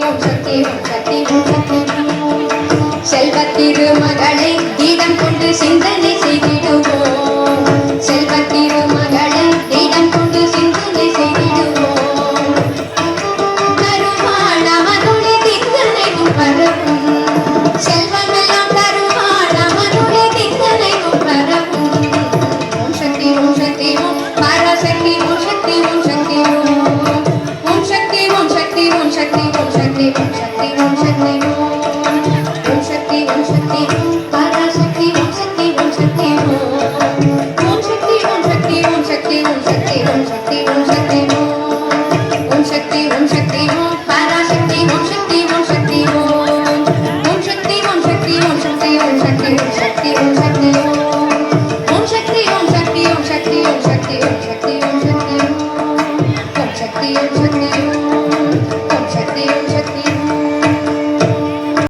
ஓம் சக்தி ஓம் சக்தி ஓம் சக்தி செல்வத்திரு மகளை தீடம் கொண்டு சிந்தனை செய்திடுவோம் செல்வத்திரு மகளை தீடம் கொண்டு சிந்தனை செய்திடுவோம் தருவாள் அவனுடைய தித்தனையும் பரவும் செல்வமெல்லாம் தருவாள் அவனுடைய தித்தனையும் பரவும் ஓம் சக்தி ஓம் சக்தி ஓம் பராசக்தி ஓம் சக்தி ஓம் சக்தி ஓம் சக்தி ஓம் சக்தி ஓம் சக்தி ஓம் சக்தி ஓம் சக்தி ஓம் சக்தி ஓம் சக்தி ஓம் சக்தி பராசக்தி ஓம் சக்தி ஓம் சக்தி ஓம் சக்தி ஓம் சக்தி ஓம் சக்தி ஓம் சக்தி ஓம் சக்தி ஓம் சக்தி ஓம் சக்தி ஓம் சக்தி ஓம் பராசக்தி ஓம் சக்தி ஓம் சக்தி ஓம் சக்தி ஓம் சக்தி ஓம் சக்தி ஓம் சக்தி ஓம் சக்தி ஓம் சக்தி ஓம் சக்தி